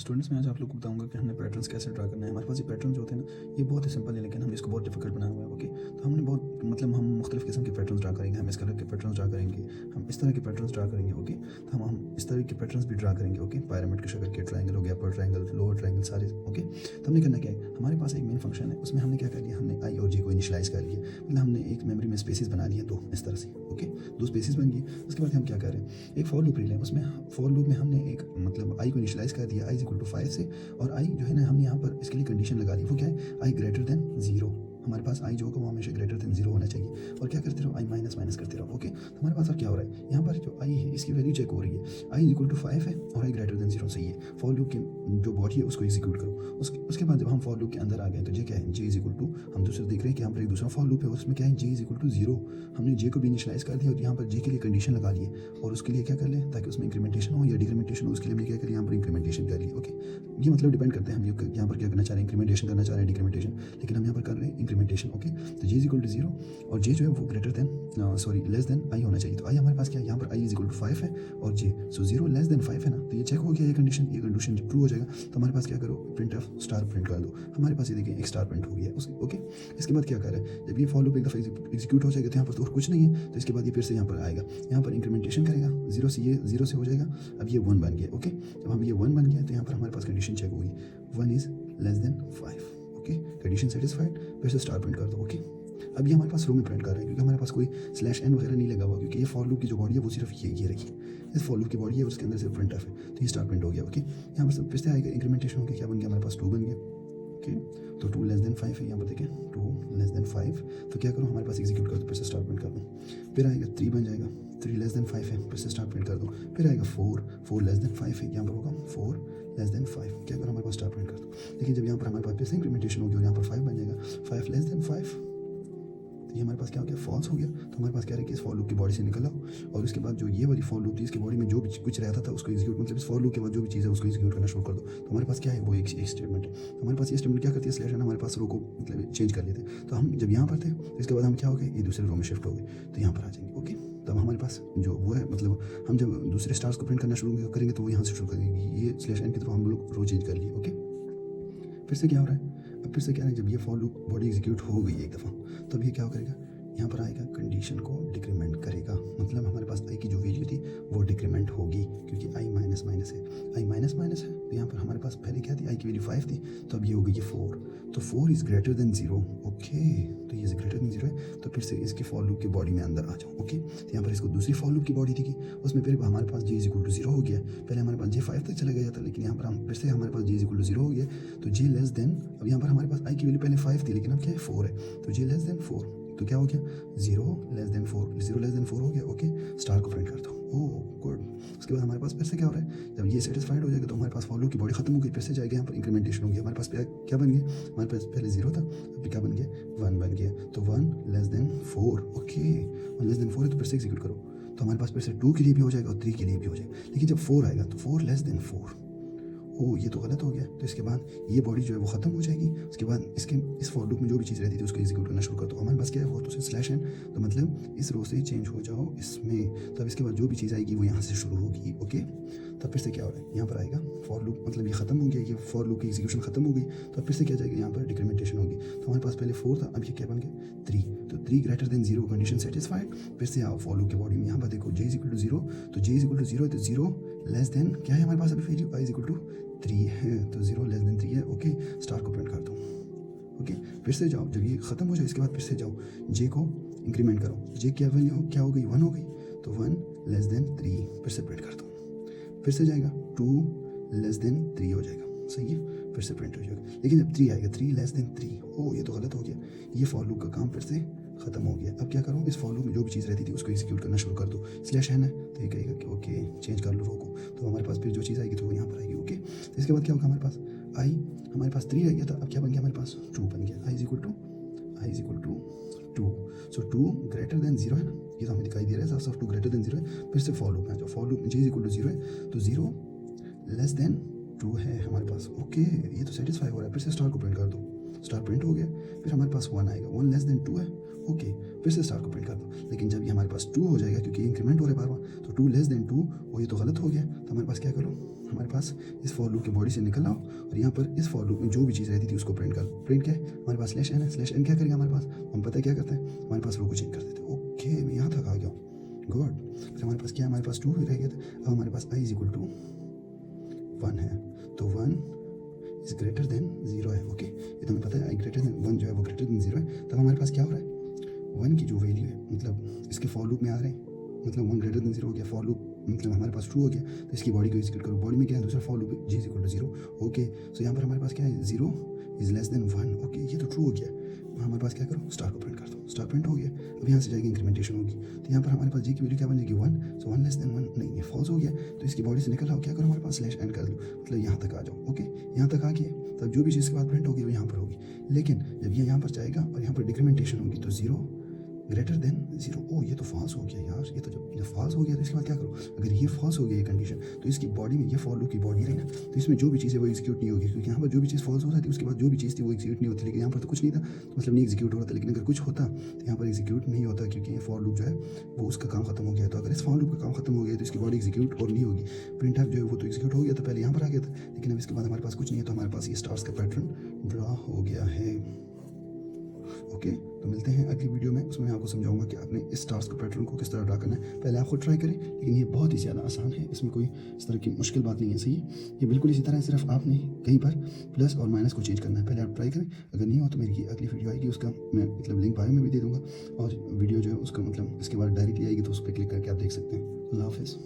Students मैं आज आप लोग को बताऊंगा कि हमने पैटर्न्स कैसे ड्रा करना है। हमारे पास ये पैटर्न जो होते हैं ना, ये बहुत ही सिंपल है, लेकिन हमने इसको बहुत डिफिकल्ट बनाया हुआ है। ओके, तो हमने बहुत हम मुख्तलिफ किस्म के पैटर्न्स ड्रा करेंगे। हम इस कलर के पैटर्न्स ड्रा करेंगे, हम इस तरह के पैटर्न्स ड्रा करेंगे। ओके, तो हम इस तरह के पैटर्न्स भी ड्रा करेंगे। ओके, पिरामिड की शक्ल के, ट्रायंगल हो गया, अपर ट्रायंगल, लोअर ट्रायंगल, सारे। ओके, तो हमने करना क्या है, हमारे पास एक मेन फंक्शन है, उसमें हमने क्या कर लिया, हमने आई और जे को इनिशियलाइज कर लिया। मतलब हमने एक मेमोरी में स्पेसेस बना लिए दो, इस तरह से। ओके, दो स्पेसेस बन गए। उसके बाद हम क्या कर रहे हैं, एक फॉर लूप ले लें। उसमें फॉर लूप में हमने एक आई को इनिशियलाइज कर दिया, आई इक्वल टू 5 से। और आई जो है ना, हमने यहाँ पर इसके लिए कंडीशन लगा दी। वो क्या है, आई ग्रेटर देन 0। हमारे पास आई जो होगा वो हमेशा ग्रेटर देन 0 होना चाहिए। और क्या करते रहो, आई माइनस माइनस करते रहो। ओके, तो हमारे पास अब क्या हो रहा है, यहाँ पर जो आई है इसकी वैल्यू चेक हो रही है। आई इक्वल टू 5 है और आई ग्रेटर देन 0 सही है। फॉर लूप की जो बॉडी है उसको एग्जीक्यूट करो। उसके बाद जब हम फॉर लूप के अंदर आ गए तो जे क्या है, जे इज इक्वल टू, हम दूसरे देख रहे हैं कि यहाँ पर एक दूसरा फॉर लूप है, उसमें क्या है, जे इज इक्वल टू 0। हमने जे को भी इनिशियलाइज कर दिया और यहाँ पर जे के लिए कंडीशन लगा लिए। और उसके लिए क्या कर लें, ताकि उसमें इंक्रीमेंटेशन हो या डिक्रीमेंटेशन हो, उसके लिए हमने क्या करें, यहाँ पर इंक्रीमेंटेशन कर ली। ओके, ये मतलब डिपेंड करते हैं हम यहाँ पर क्या करना चाह रहे हैं, इंक्रीमेंटेशन करना चाह रहे हैं, डिक्रीमेंटेशन, लेकिन हम यहाँ पर कर रहे हैं इंक्रीमेंटेशन। ओके, तो जे इज इक्वल टू 0 और जे जो है वो greater than less than i होना चाहिए। तो आई हमारे पास क्या है, यहाँ पर आई इज इक्वल टू 5 है और जे, सो 0 लेस देन 5 है ना, तो ये चेक हो गया, ये कंडीशन जब ट्रू हो जाएगा तो हमारे पास क्या करो, प्रिंट ऑफ स्टार प्रिंट कर दो। हमारे पास ये देखिए एक स्टार प्रिंट हो गया उसके। ओके, इसके बाद क्या कर रहे हैं, जब ये फॉर लूप एक दफ़ा एग्जीक्यूट हो जाएगा तो यहाँ पर तो और कुछ नहीं है, तो इसके बाद ये फिर से यहाँ पर आएगा, यहाँ पर इंक्रीमेंटेशन करेगा, 0 से ये 0 से हो जाएगा। अब ये 1 बन गया। ओके, जब हम ये 1 बन गया तो यहाँ पर हमारे पास कंडीशन चेक होगी, 1 is less than 5। Okay, condition satisfied, फिर से स्टार प्रिंट कर दो। ओके, अब ये हमारे पास रो में प्रिंट कर रहा है, क्योंकि हमारे पास कोई /n वगैरह नहीं लगा हुआ, क्योंकि ये फॉर लूप की जो बॉडी है वो सिर्फ ये रही। इस फॉर लूप की बॉडी है, उसके अंदर सिर्फ प्रिंट ऑफ है, तो ये स्टार प्रिंट हो गया। ओके, यहाँ पर फिर से आएगा इंक्रीमेंटेशन हो गया, क्या बन गया, हमारे पास 2 बन गया। ओके, तो 2 लेस देन 5 है, यहाँ पर देखें 2 लेस देन 5, तो क्या करूँ, हमारे पास एग्जीक्यूट कर दो, फिर से स्टार प्रिंट कर दूँ। फिर आएगा 3 बन जाएगा, 3 लेस देन 5 है, फिर से स्टार प्रिंट कर दो। फिर आएगा 4 लेस देन 5 है, यहाँ पर होगा 4 लेस देन 5, क्या करो, हमारे पास स्टार प्रिंट कर दो। लेकिन जब यहाँ पर हमारे पास फिर से इंक्रीमेंटेशन होगी और यहाँ पर 5 बन जाएगा, 5 लेस देन 5, ये हमारे पास क्या हो गया, फॉल्स हो गया। तो हमारे पास क्या है कि इस फॉर लूप की बॉडी से निकल आओ और उसके बाद जो ये वाली फॉर लूप थी इसकी बॉडी में जो भी कुछ रहता था उसको एग्जीक्यूट, मतलब इस फॉर लूप के बाद जो भी चीज़ है उसको एग्जीक्यूट करना शुरू कर दो। तो हमारे पास क्या है, वो एक स्टेटमेंट है। तो हमारे पास ये स्टेटमेंट क्या करती है, स्लैश हमारे पास रो को मतलब चेंज कर लेते हैं। तो हम जब यहाँ पर थे तो इसके बाद हम क्या हो गए, ये दूसरे रो में शिफ्ट हो गए, तो यहाँ पर आ जाएंगे। ओके, तब हमारे पास जो वो है, मतलब हम जब दूसरे स्टार्स को प्रिंट करना शुरू करेंगे तो वो यहाँ से शुरू करेंगे, ये /n की तरफ हम लोग रो चेंज कर लिए। ओके, फिर से क्या हो रहा है, अब फिर से क्या है, जब ये फॉर लूप बॉडी एग्जीक्यूट हो गई एक दफ़ा, तब ये क्या करेगा, यहाँ पर आएगा, कंडीशन को डिक्रीमेंट करेगा। मतलब हमारे पास आई की जो वैल्यू थी वो डिक्रीमेंट होगी, क्योंकि आई माइनस माइनस है, आई माइनस माइनस है, तो यहाँ पर हमारे पास पहले क्या थी, आई की वैल्यू 5 थी, तो अब ये हो गई 4, तो 4 इज़ ग्रेटर देन 0। ओके, तो ये ग्रेटर देन 0 है, तो फिर से इसके फॉर लूप की बॉडी में अंदर आ जाओ। ओके, तो यहाँ पर इसको दूसरी फॉर लूप की बॉडी थी, उसमें फिर हमारे पास जे इज इक्वल टू 0 हो गया। पहले हमारे पास जे 5 तक चला गया था, लेकिन यहाँ पर हम फिर से हमारे पास जे इज इक्वल टू 0 हो गया, तो जे लेस देन, अब यहाँ पर हमारे पास आई की वैल्यू पहले 5 थी, लेकिन अब क्या है, 4 है, तो जे लेस देन 4, तो क्या हो गया, 0 लेस देन 4 हो गया। ओके, स्टार को प्रिंट कर दो। Oh good. उसके बाद हमारे पास फिर से क्या हो रहा है, जब ये सेटिस्फाइड हो जाएगा तो हमारे पास फॉर लूप की बॉडी खत्म हो गई, फिर से जाएगा यहाँ पर इंक्रीमेंटेशन हो गया। हमारे पास क्या बन गया, हमारे पास पहले 0 था, अभी क्या बन गया, 1 बन गया, तो 1 less than 4। Okay, 1 less than 4 है, तो फिर से एग्जीक्यूट करो, तो हमारे पास फिर से 2 के लिए भी हो जाएगा और 3 के लिए भी हो जाएगा। लेकिन जब 4 आएगा तो 4 लेस देन 4, ओह ये तो गलत हो गया, तो इसके बाद ये बॉडी जो है वो ख़त्म हो जाएगी। उसके बाद इस फॉर लूप में जो भी चीज़ रहती थी उसको एग्जीक्यूट करना शुरू कर दो। हमारे पास क्या है, वो तो /n, तो मतलब इस रो से चेंज हो जाओ इसमें, तब इसके बाद जो भी चीज़ आएगी वो यहाँ से शुरू होगी। ओके, तब फिर से क्या हो रहा है, यहाँ पर आएगा फॉर लूप, मतलब ये ख़त्म हो गया, ये फॉर लूप की एग्जीक्यूशन खत्म हो गई, तो फिर से क्या जाएगा, यहाँ पर डिक्रीमेंटेशन होगी। तो हमारे पास पहले 4 था, अब ये क्या बन गया, 3, तो 3 ग्रेटर देन 0, कंडीशन सेटिस्फाइड। फिर से आओ फॉर लूप की बॉडी में, यहाँ पर देखो जे इज इक्वल टू 0, तो जे इज इक्वल टू 0 है, तो 0 लेस देन क्या है हमारे पास, अभी value i is equal to 3 है, तो 0 लेस देन 3 है। ओके, स्टार को प्रिंट कर दो। ओके, फिर से जाओ, जब ये खत्म हो जाए इसके बाद फिर से जाओ, जे को इंक्रीमेंट करो, जे क्या वैल्यू क्या हो गई, 1 हो गई, तो 1 लेस देन 3, फिर से प्रिंट कर दो। फिर से जाएगा 2 लेस देन 3 हो जाएगा, सही है, फिर से प्रिंट हो जाएगा। लेकिन जब 3 आएगा, 3 लेस देन 3, ओह ये तो गलत हो गया, ये फॉर लूप का काम फिर से खत्म हो गया। अब क्या करूँ, इस फॉर लूप में जो भी चीज़ रहती थी उसको एग्जीक्यूट करना शुरू कर दो। /n है, तो ये कहेगा कि ओके चेंज कर लो रो को, तो हमारे पास फिर जो चीज़ आएगी तो वो यहाँ पर आएगी। ओके, तो इसके बाद क्या होगा, हमारे पास आई, हमारे पास 3 रह गया था, अब क्या बन गया, हमारे पास 2 बन गया, I is equal to 2, so 2 greater than 0 है ना, ये तो हमें दिखाई दे रहा है साफ 2 ग्रेटर देन 0 है। फिर से फॉर लूप है, जो for loop j is equal to 0 है, तो 0 लेस देन 2 है हमारे पास। ओके, ये तो सेटिस्फाई हो रहा है, फिर से स्टार को प्रिंट कर दो, स्टार प्रिंट हो गया। फिर हमारे पास 1 आएगा, 1 लेस देन 2 है, ओके, फिर से स्टार को प्रिंट कर दो। लेकिन जब ये हमारे पास 2 हो जाएगा, क्योंकि इंक्रीमेंट हो रहा है बार बार, तो 2 लेस देन 2, वो ये तो गलत हो गया। तो हमारे पास क्या करो, हमारे पास इस फॉर लूप के बॉडी से निकल आओ और यहाँ पर इस फॉर लूप में जो भी चीज़ रहती थी उसको प्रिंट कर। प्रिंट क्या है, हमारे पास स्लैश एन है। स्लैश एन क्या करेगा हमारे पास, हम पता है क्या करते हैं, हमारे पास रो को चेंज कर देते हैं। ओके, मैं यहाँ तक आ गया हूँ, गुड। फिर हमारे पास क्या है, हमारे पास 2 ही रह गया था। अब हमारे पास i इज इक्वल टू 1 है, तो 1 इज ग्रेटर देन 0 है। ओके, ये तो हमें पता है i ग्रेटर देन 1 जो है वो ग्रेटर देन 0 है। तब हमारे पास क्या हो रहा है, 1 की जो वैल्यू है, मतलब इसके फॉर लूप में आ रहे हैं, मतलब 1 ग्रेटर देन 0 हो गया, फॉर लूप मतलब हमारे पास ट्रू हो गया। तो इसकी बॉडी को एग्जीक्यूट करो, बॉडी में क्या है, दूसरा for loop j is equal to 0। Okay, so यहाँ पर हमारे पास क्या है, 0 इज लेस देन 1। ओके, ये तो ट्रू हो गया। हमारे पास क्या करो, स्टार को प्रिंट कर दो। स्टार प्रिंट हो गया। अब यहाँ से जाएगी इंक्रीमेंटेशन होगी, तो यहाँ पर हमारे पास जी की वैल्यू क्या बन जाएगी, 1। सो 1 लेस देन 1 नहीं, ये फॉल्स हो गया। तो इसकी बॉडी से निकल आओ, क्या करो, हमारे पास स्लैश एन कर लो, मतलब यहाँ तक आ जाओ। ओके, यहाँ तक आ गया, तब जो भी चीज़ के बाद प्रिंट होगी वो यहाँ पर होगी। लेकिन जब ये यहाँ पर जाएगा और यहाँ पर डिक्रीमेंटेशन होगी, तो 0 ग्रेटर देन 0। ओ, ये तो फॉल्स हो गया यार, ये तो जब फॉल्स हो गया तो इसके बाद क्या करो, अगर ये फॉल्स हो गया ये कंडीशन, तो इसकी बॉडी में ये फॉर लूप की बॉडी रही ना, तो इसमें जो भी चीज़ है वो एग्जीक्यूट नहीं होगी, क्योंकि यहाँ पर जो भी चीज़ फॉल्स हो जाती है उसके बाद जो भी चीज़ थी वो एग्जीक्यूट नहीं होती। लेकिन यहाँ पर तो कुछ नहीं था, तो मतलब नहीं एग्जीक्यूट हो रहा था। लेकिन अगर कुछ होता तो यहाँ पर एग्जीक्यूट नहीं होता, क्योंकि ये फॉर लूप जो है वो उसका काम खत्म हो गया। तो अगर इस फॉर लूप का काम खत्म हो गया तो इसकी बॉडी एग्जीक्यूट और नहीं होगी। प्रिंट जो है वो तो एग्जीक्यूट हो गया, तो पहले यहाँ पर आ गया था, लेकिन अब इसके बाद हमारे पास कुछ नहीं है, तो हमारे पास ये स्टार्स का पैटर्न ड्रा हो गया है। ओके, तो मिलते हैं अगली वीडियो में, उसमें मैं आपको समझाऊंगा कि आपने इस स्टार्स के पैटर्न को किस तरह ड्रा करना है। पहले आप खुद ट्राई करें, लेकिन ये बहुत ही ज़्यादा आसान है, इसमें कोई इस तरह की मुश्किल बात नहीं है। सही है, ये बिल्कुल इसी तरह है, सिर्फ आपने कहीं पर प्लस और माइनस को चेंज करना है। पहले आप ट्राई करें, अगर नहीं हो तो मेरी अगली वीडियो आएगी, उसका मैं मतलब लिंक बायो में भी दे दूँगा, और वीडियो जो है उसका मतलब इसके बाद डायरेक्टली आएगी, तो उस पर क्लिक करके आप देख सकते हैं। अल्लाह हाफ़िज़।